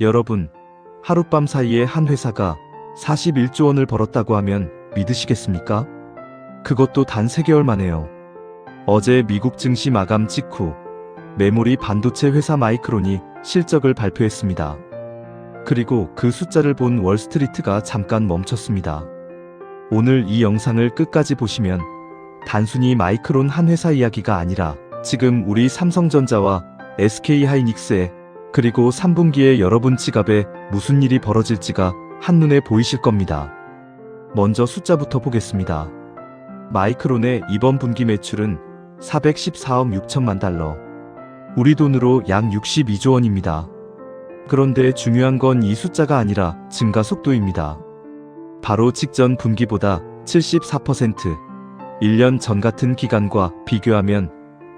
여러분, 하룻밤 사이에 한 회사가 41조 원을 벌었다고 하면 믿으시겠습니까? 그것도 단 3개월 만에요. 어제 미국 증시 마감 직후 메모리 반도체 회사 마이크론이 실적을 발표했습니다. 그리고 그 숫자를 본 월스트리트가 잠깐 멈췄습니다. 오늘 이 영상을 끝까지 보시면 단순히 마이크론 한 회사 이야기가 아니라 지금 우리 삼성전자와 SK하이닉스에 그리고 3분기에 여러분 지갑에 무슨 일이 벌어질지가 한눈에 보이실 겁니다. 먼저 숫자부터 보겠습니다. 마이크론의 이번 분기 매출은 414억 6천만 달러. 우리 돈으로 약 62조 원입니다. 그런데 중요한 건 이 숫자가 아니라 증가 속도입니다. 바로 직전 분기보다 74%, 1년 전 같은 기간과 비교하면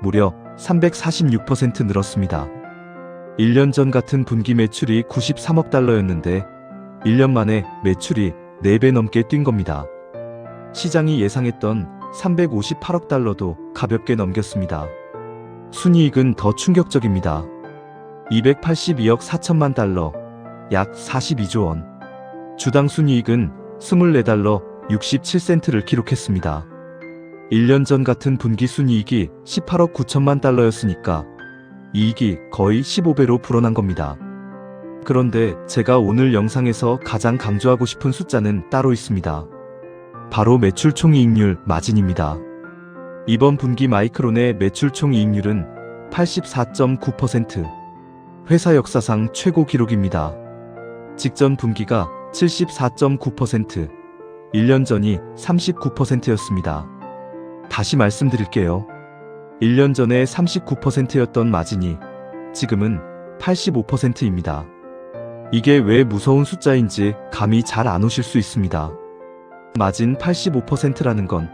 무려 346% 늘었습니다. 1년 전 같은 분기 매출이 93억 달러였는데 1년 만에 매출이 4배 넘게 뛴 겁니다. 시장이 예상했던 358억 달러도 가볍게 넘겼습니다. 순이익은 더 충격적입니다. 282억 4천만 달러, 약 42조 원. 주당 순이익은 24달러 67센트를 기록했습니다. 1년 전 같은 분기 순이익이 18억 9천만 달러였으니까 이익이 거의 15배로 불어난 겁니다. 그런데 제가 오늘 영상에서 가장 강조하고 싶은 숫자는 따로 있습니다. 바로 매출 총이익률 마진입니다. 이번 분기 마이크론의 매출 총이익률은 84.9%. 회사 역사상 최고 기록입니다. 직전 분기가 74.9%, 1년 전이 39%였습니다. 다시 말씀드릴게요. 1년 전에 39%였던 마진이 지금은 85%입니다. 이게 왜 무서운 숫자인지 감이 잘 안 오실 수 있습니다. 마진 85%라는 건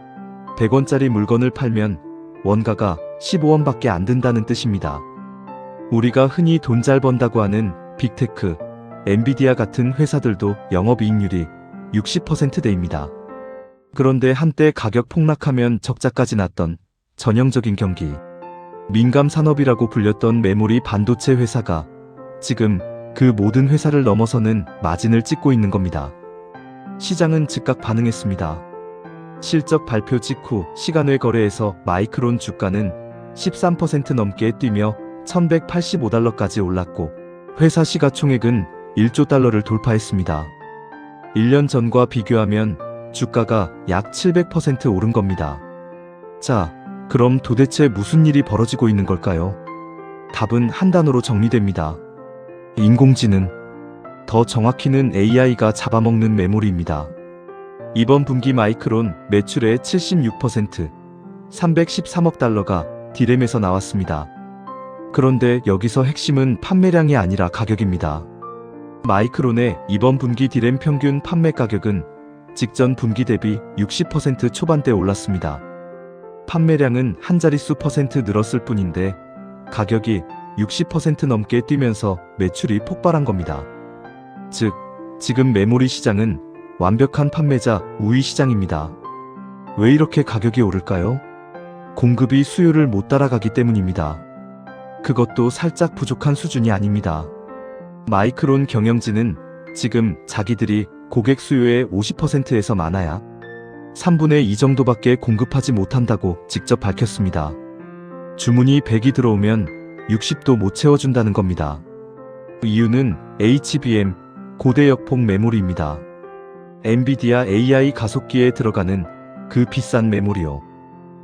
100원짜리 물건을 팔면 원가가 15원밖에 안 든다는 뜻입니다. 우리가 흔히 돈 잘 번다고 하는 빅테크, 엔비디아 같은 회사들도 영업이익률이 60%대입니다. 그런데 한때 가격 폭락하면 적자까지 났던 전형적인 경기, 민감 산업이라고 불렸던 메모리 반도체 회사가 지금 그 모든 회사를 넘어서는 마진을 찍고 있는 겁니다. 시장은 즉각 반응했습니다. 실적 발표 직후 시간외 거래에서 마이크론 주가는 13% 넘게 뛰며 1185달러까지 올랐고 회사 시가총액은 1조 달러를 돌파했습니다. 1년 전과 비교하면 주가가 약 700% 오른 겁니다. 자, 그럼 도대체 무슨 일이 벌어지고 있는 걸까요? 답은 한 단어로 정리됩니다. 인공지능. 더 정확히는 AI가 잡아먹는 메모리입니다. 이번 분기 마이크론 매출의 76%, 313억 달러가 D램에서 나왔습니다. 그런데 여기서 핵심은 판매량이 아니라 가격입니다. 마이크론의 이번 분기 D램 평균 판매 가격은 직전 분기 대비 60% 초반대에 올랐습니다. 판매량은 한 자릿수 퍼센트 늘었을 뿐인데 가격이 60% 넘게 뛰면서 매출이 폭발한 겁니다. 즉, 지금 메모리 시장은 완벽한 판매자 우위 시장입니다. 왜 이렇게 가격이 오를까요? 공급이 수요를 못 따라가기 때문입니다. 그것도 살짝 부족한 수준이 아닙니다. 마이크론 경영진은 지금 자기들이 고객 수요의 50%에서 많아야 3분의 2 정도밖에 공급하지 못한다고 직접 밝혔습니다. 주문이 100이 들어오면 60도 못 채워준다는 겁니다. 이유는 HBM, 고대역폭 메모리입니다. 엔비디아 AI 가속기에 들어가는 그 비싼 메모리요.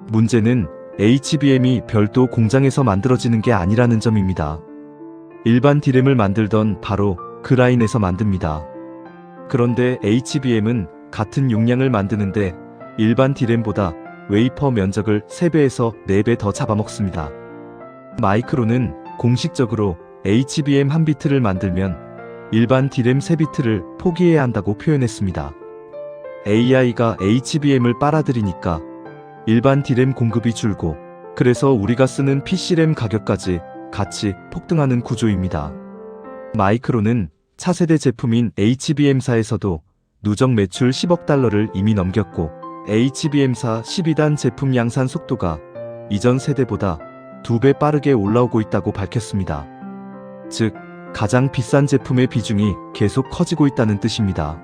문제는 HBM이 별도 공장에서 만들어지는 게 아니라는 점입니다. 일반 D램을 만들던 바로 그 라인에서 만듭니다. 그런데 HBM은 같은 용량을 만드는데 일반 D램보다 웨이퍼 면적을 3배에서 4배 더 잡아먹습니다. 마이크론은 공식적으로 HBM 한 비트를 만들면 일반 D램 3비트를 포기해야 한다고 표현했습니다. AI가 HBM을 빨아들이니까 일반 D램 공급이 줄고 그래서 우리가 쓰는 PC램 가격까지 같이 폭등하는 구조입니다. 마이크론은 차세대 제품인 HBM사에서도 누적 매출 10억 달러를 이미 넘겼고 HBM사 12단 제품 양산 속도가 이전 세대보다 2배 빠르게 올라오고 있다고 밝혔습니다. 즉, 가장 비싼 제품의 비중이 계속 커지고 있다는 뜻입니다.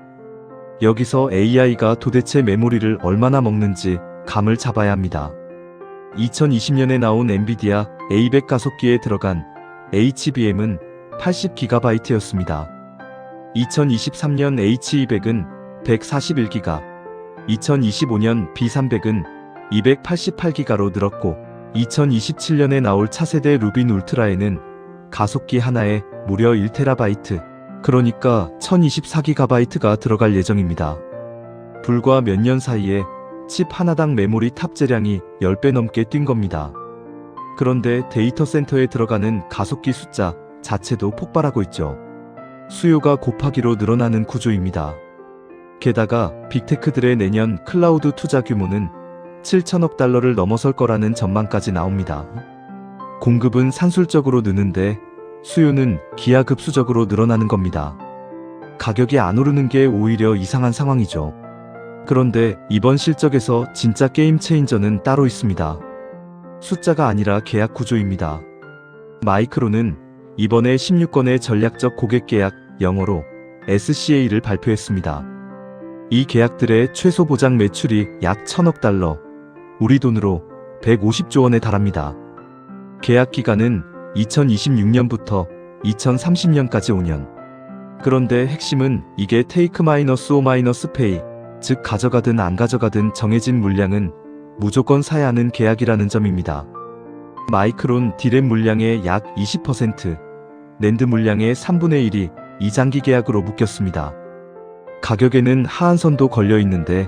여기서 AI가 도대체 메모리를 얼마나 먹는지 감을 잡아야 합니다. 2020년에 나온 엔비디아 A100 가속기에 들어간 HBM은 80GB였습니다. 2023년 H200은 141GB, 2025년 B300은 288GB로 늘었고 2027년에 나올 차세대 루빈 울트라에는 가속기 하나에 무려 1TB, 그러니까 1024GB가 들어갈 예정입니다. 불과 몇 년 사이에 칩 하나당 메모리 탑재량이 10배 넘게 뛴 겁니다. 그런데 데이터 센터에 들어가는 가속기 숫자 자체도 폭발하고 있죠. 수요가 곱하기로 늘어나는 구조입니다. 게다가 빅테크들의 내년 클라우드 투자 규모는 7천억 달러를 넘어설 거라는 전망까지 나옵니다. 공급은 산술적으로 느는데 수요는 기하급수적으로 늘어나는 겁니다. 가격이 안 오르는 게 오히려 이상한 상황이죠. 그런데 이번 실적에서 진짜 게임 체인저는 따로 있습니다. 숫자가 아니라 계약 구조입니다. 마이크론은 이번에 16건의 전략적 고객 계약, 영어로 SCA를 발표했습니다. 이 계약들의 최소 보장 매출이 약 1000억 달러, 우리 돈으로 150조 원에 달합니다. 계약 기간은 2026년부터 2030년까지 5년. 그런데 핵심은 이게 테이크 마이너스 오 마이너스 페이, 즉 가져가든 안 가져가든 정해진 물량은 무조건 사야 하는 계약이라는 점입니다. 마이크론 디램 물량의 약 20%, 낸드 물량의 3분의 1이 이장기 계약으로 묶였습니다. 가격에는 하한선도 걸려 있는데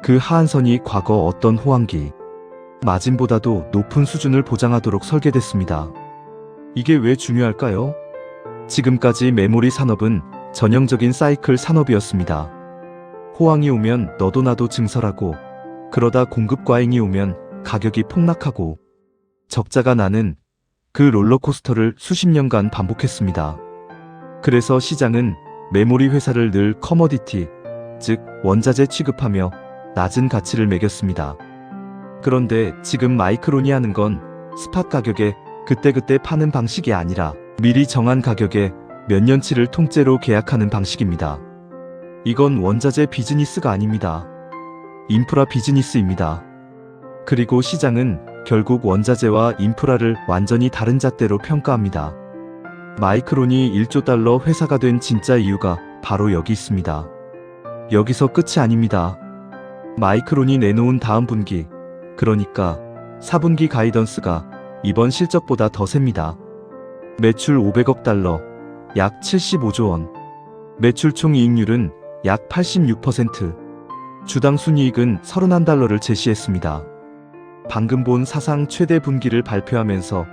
그 하한선이 과거 어떤 호황기, 마진보다도 높은 수준을 보장하도록 설계됐습니다. 이게 왜 중요할까요? 지금까지 메모리 산업은 전형적인 사이클 산업이었습니다. 호황이 오면 너도 나도 증설하고, 그러다 공급 과잉이 오면 가격이 폭락하고, 적자가 나는 그 롤러코스터를 수십 년간 반복했습니다. 그래서 시장은 메모리 회사를 늘 커머디티, 즉 원자재 취급하며 낮은 가치를 매겼습니다. 그런데 지금 마이크론이 하는 건 스팟 가격에 그때그때 파는 방식이 아니라 미리 정한 가격에 몇 년치를 통째로 계약하는 방식입니다. 이건 원자재 비즈니스가 아닙니다. 인프라 비즈니스입니다. 그리고 시장은 결국 원자재와 인프라를 완전히 다른 잣대로 평가합니다. 마이크론이 1조 달러 회사가 된 진짜 이유가 바로 여기 있습니다. 여기서 끝이 아닙니다. 마이크론이 내놓은 다음 분기, 그러니까 4분기 가이던스가 이번 실적보다 더 셉니다. 매출 500억 달러, 약 75조 원. 매출 총 이익률은 약 86%. 주당 순이익은 31달러를 제시했습니다. 방금 본 사상 최대 분기를 발표하면서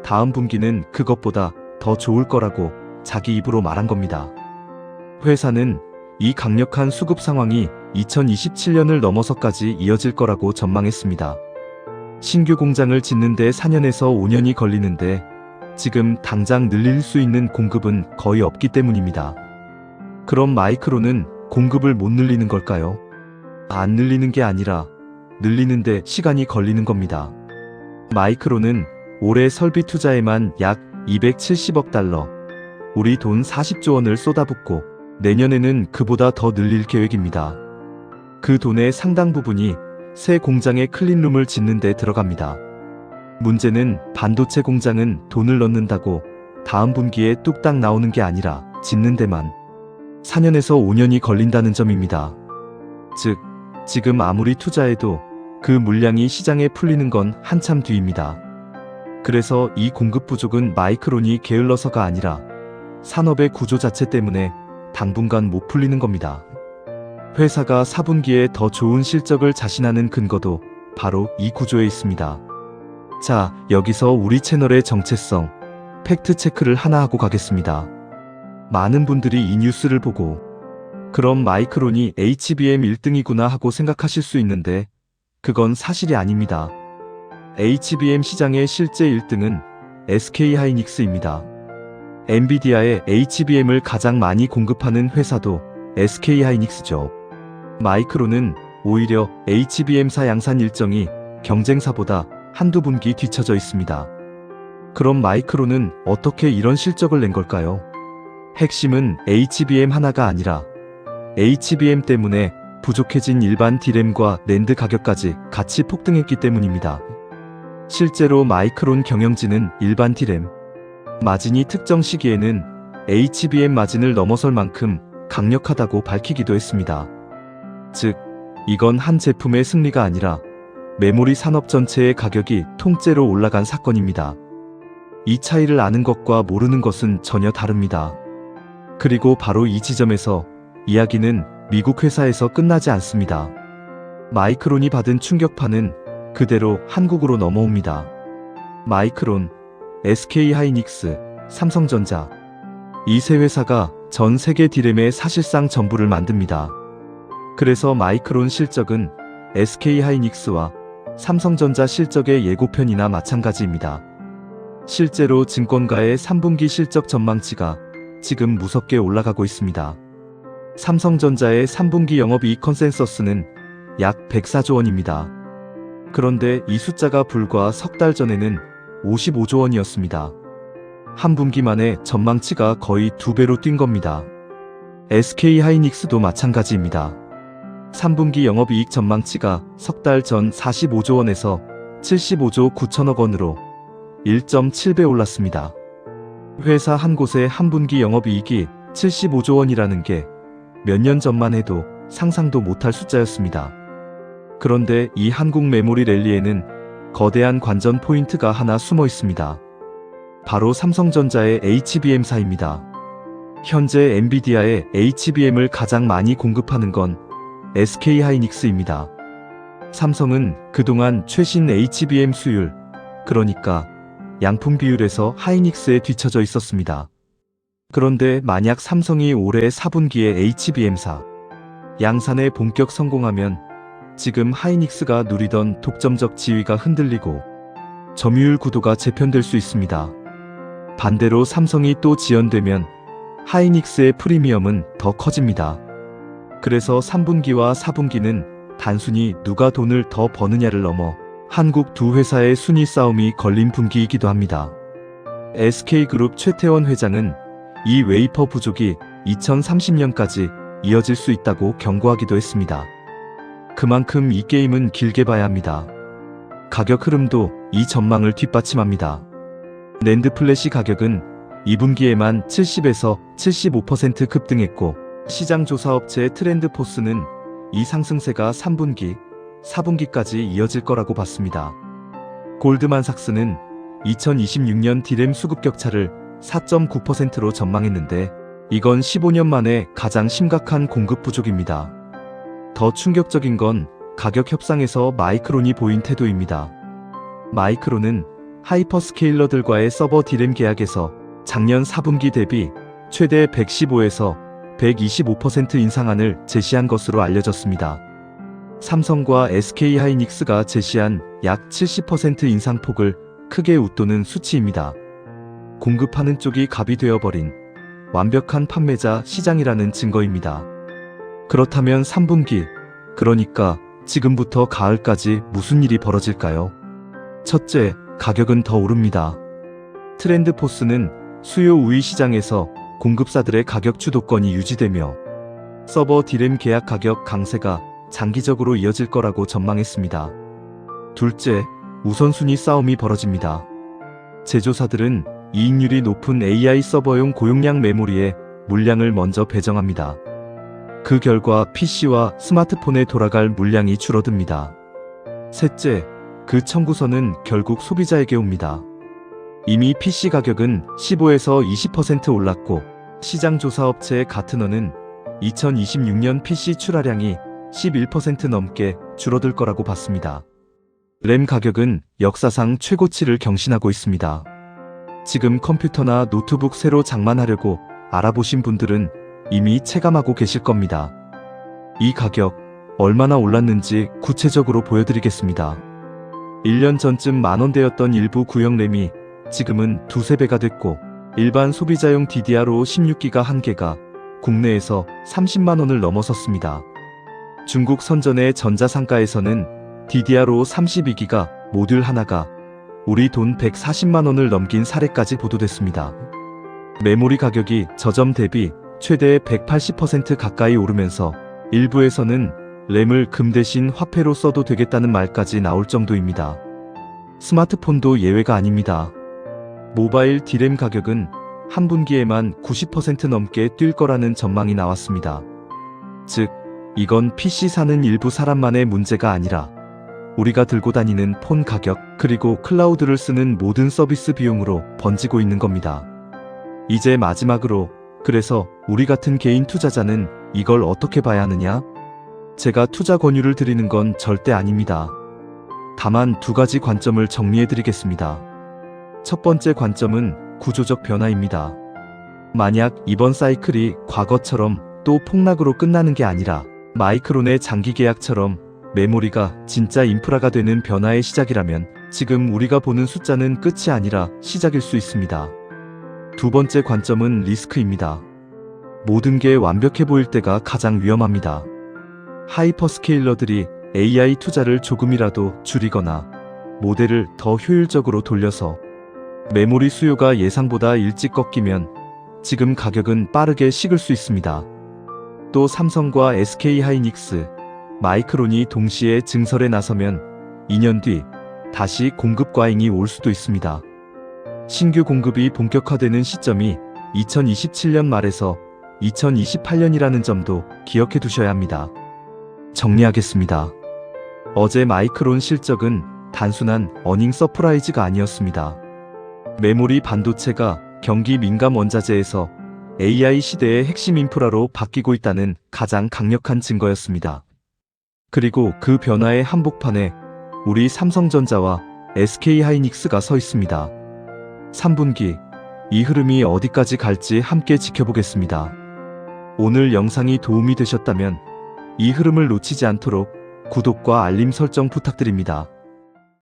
다음 분기는 그것보다 더 좋을 거라고 자기 입으로 말한 겁니다. 회사는 이 강력한 수급 상황이 2027년을 넘어서까지 이어질 거라고 전망했습니다. 신규 공장을 짓는데 4년에서 5년이 걸리는데 지금 당장 늘릴 수 있는 공급은 거의 없기 때문입니다. 그럼 마이크론은 공급을 못 늘리는 걸까요? 안 늘리는 게 아니라 늘리는데 시간이 걸리는 겁니다. 마이크론은 올해 설비 투자에만 약 270억 달러, 우리 돈 40조 원을 쏟아붓고 내년에는 그보다 더 늘릴 계획입니다. 그 돈의 상당 부분이 새 공장의 클린룸을 짓는 데 들어갑니다. 문제는 반도체 공장은 돈을 넣는다고 다음 분기에 뚝딱 나오는 게 아니라 짓는 데만 4년에서 5년이 걸린다는 점입니다. 즉, 지금 아무리 투자해도 그 물량이 시장에 풀리는 건 한참 뒤입니다. 그래서 이 공급 부족은 마이크론이 게을러서가 아니라 산업의 구조 자체 때문에 당분간 못 풀리는 겁니다. 회사가 4분기에 더 좋은 실적을 자신하는 근거도 바로 이 구조에 있습니다. 자, 여기서 우리 채널의 정체성, 팩트 체크를 하나 하고 가겠습니다. 많은 분들이 이 뉴스를 보고 그럼 마이크론이 HBM 1등이구나 하고 생각하실 수 있는데 그건 사실이 아닙니다. HBM 시장의 실제 1등은 SK하이닉스입니다. 엔비디아의 HBM을 가장 많이 공급하는 회사도 SK하이닉스죠. 마이크론은 오히려 HBM사 양산 일정이 경쟁사보다 한두 분기 뒤처져 있습니다. 그럼 마이크론은 어떻게 이런 실적을 낸 걸까요? 핵심은 HBM 하나가 아니라 HBM 때문에 부족해진 일반 D램과 낸드 가격까지 같이 폭등했기 때문입니다. 실제로 마이크론 경영진은 일반 D램 마진이 특정 시기에는 HBM 마진을 넘어설 만큼 강력하다고 밝히기도 했습니다. 즉, 이건 한 제품의 승리가 아니라 메모리 산업 전체의 가격이 통째로 올라간 사건입니다. 이 차이를 아는 것과 모르는 것은 전혀 다릅니다. 그리고 바로 이 지점에서 이야기는 미국 회사에서 끝나지 않습니다. 마이크론이 받은 충격파는 그대로 한국으로 넘어옵니다. 마이크론, SK하이닉스, 삼성전자 이 세 회사가 전 세계 D램의 사실상 전부를 만듭니다. 그래서 마이크론 실적은 SK하이닉스와 삼성전자 실적의 예고편이나 마찬가지입니다. 실제로 증권가의 3분기 실적 전망치가 지금 무섭게 올라가고 있습니다. 삼성전자의 3분기 영업이익 컨센서스는 약 104조 원입니다. 그런데 이 숫자가 불과 석 달 전에는 55조 원이었습니다. 한 분기 만에 전망치가 거의 2배로 뛴 겁니다. SK하이닉스도 마찬가지입니다. 3분기 영업이익 전망치가 석 달 전 45조 원에서 75조 9천억 원으로 1.7배 올랐습니다. 회사 한 곳의 한 분기 영업이익이 75조 원이라는 게 몇 년 전만 해도 상상도 못할 숫자였습니다. 그런데 이 한국 메모리 랠리에는 거대한 관전 포인트가 하나 숨어 있습니다. 바로 삼성전자의 HBM사입니다. 현재 엔비디아의 HBM을 가장 많이 공급하는 건 SK하이닉스입니다. 삼성은 그동안 최신 HBM 수율, 그러니까 양품 비율에서 하이닉스에 뒤처져 있었습니다. 그런데 만약 삼성이 올해 4분기에 HBM사 양산에 본격 성공하면 지금 하이닉스가 누리던 독점적 지위가 흔들리고 점유율 구도가 재편될 수 있습니다. 반대로 삼성이 또 지연되면 하이닉스의 프리미엄은 더 커집니다. 그래서 3분기와 4분기는 단순히 누가 돈을 더 버느냐를 넘어 한국 두 회사의 순위 싸움이 걸린 분기이기도 합니다. SK그룹 최태원 회장은 이 웨이퍼 부족이 2030년까지 이어질 수 있다고 경고하기도 했습니다. 그만큼 이 게임은 길게 봐야 합니다. 가격 흐름도 이 전망을 뒷받침합니다. 낸드 플래시 가격은 2분기에만 70에서 75% 급등했고 시장 조사업체 트렌드포스는 이 상승세가 3분기, 4분기까지 이어질 거라고 봤습니다. 골드만삭스는 2026년 D램 수급 격차를 4.9%로 전망했는데 이건 15년 만에 가장 심각한 공급 부족입니다. 더 충격적인 건 가격 협상에서 마이크론이 보인 태도입니다. 마이크론은 하이퍼스케일러들과의 서버 D램 계약에서 작년 4분기 대비 최대 115에서 125% 인상안을 제시한 것으로 알려졌습니다. 삼성과 SK하이닉스가 제시한 약 70% 인상폭을 크게 웃도는 수치입니다. 공급하는 쪽이 갑이 되어버린 완벽한 판매자 시장이라는 증거입니다. 그렇다면 3분기, 그러니까 지금부터 가을까지 무슨 일이 벌어질까요? 첫째, 가격은 더 오릅니다. 트렌드포스는 수요 우위 시장에서 공급사들의 가격 주도권이 유지되며 서버 D램 계약 가격 강세가 장기적으로 이어질 거라고 전망했습니다. 둘째, 우선순위 싸움이 벌어집니다. 제조사들은 이익률이 높은 AI 서버용 고용량 메모리에 물량을 먼저 배정합니다. 그 결과 PC와 스마트폰에 돌아갈 물량이 줄어듭니다. 셋째, 그 청구서는 결국 소비자에게 옵니다. 이미 PC 가격은 15에서 20% 올랐고 시장 조사업체 가트너는 2026년 PC 출하량이 11% 넘게 줄어들 거라고 봤습니다. 램 가격은 역사상 최고치를 경신하고 있습니다. 지금 컴퓨터나 노트북 새로 장만하려고 알아보신 분들은 이미 체감하고 계실 겁니다. 이 가격 얼마나 올랐는지 구체적으로 보여드리겠습니다. 1년 전쯤 만원대였던 일부 구형 램이 지금은 두세 배가 됐고 일반 소비자용 DDR5 16기가 한 개가 국내에서 30만원을 넘어섰습니다. 중국 선전의 전자상가에서는 DDR5 32기가 모듈 하나가 우리 돈 140만원을 넘긴 사례까지 보도됐습니다. 메모리 가격이 저점 대비 최대 180% 가까이 오르면서 일부에서는 램을 금 대신 화폐로 써도 되겠다는 말까지 나올 정도입니다. 스마트폰도 예외가 아닙니다. 모바일 D램 가격은 한 분기에만 90% 넘게 뛸 거라는 전망이 나왔습니다. 즉, 이건 PC 사는 일부 사람만의 문제가 아니라 우리가 들고 다니는 폰 가격, 그리고 클라우드를 쓰는 모든 서비스 비용으로 번지고 있는 겁니다. 이제 마지막으로, 그래서 우리 같은 개인 투자자는 이걸 어떻게 봐야 하느냐? 제가 투자 권유를 드리는 건 절대 아닙니다. 다만 두 가지 관점을 정리해 드리겠습니다. 첫 번째 관점은 구조적 변화입니다. 만약 이번 사이클이 과거처럼 또 폭락으로 끝나는 게 아니라 마이크론의 장기 계약처럼 메모리가 진짜 인프라가 되는 변화의 시작이라면 지금 우리가 보는 숫자는 끝이 아니라 시작일 수 있습니다. 두 번째 관점은 리스크입니다. 모든 게 완벽해 보일 때가 가장 위험합니다. 하이퍼스케일러들이 AI 투자를 조금이라도 줄이거나 모델을 더 효율적으로 돌려서 메모리 수요가 예상보다 일찍 꺾이면 지금 가격은 빠르게 식을 수 있습니다. 또 삼성과 SK하이닉스, 마이크론이 동시에 증설에 나서면 2년 뒤 다시 공급 과잉이 올 수도 있습니다. 신규 공급이 본격화되는 시점이 2027년 말에서 2028년이라는 점도 기억해 두셔야 합니다. 정리하겠습니다. 어제 마이크론 실적은 단순한 어닝 서프라이즈가 아니었습니다. 메모리 반도체가 경기 민감 원자재에서 AI 시대의 핵심 인프라로 바뀌고 있다는 가장 강력한 증거였습니다. 그리고 그 변화의 한복판에 우리 삼성전자와 SK하이닉스가 서 있습니다. 3분기, 이 흐름이 어디까지 갈지 함께 지켜보겠습니다. 오늘 영상이 도움이 되셨다면 이 흐름을 놓치지 않도록 구독과 알림 설정 부탁드립니다.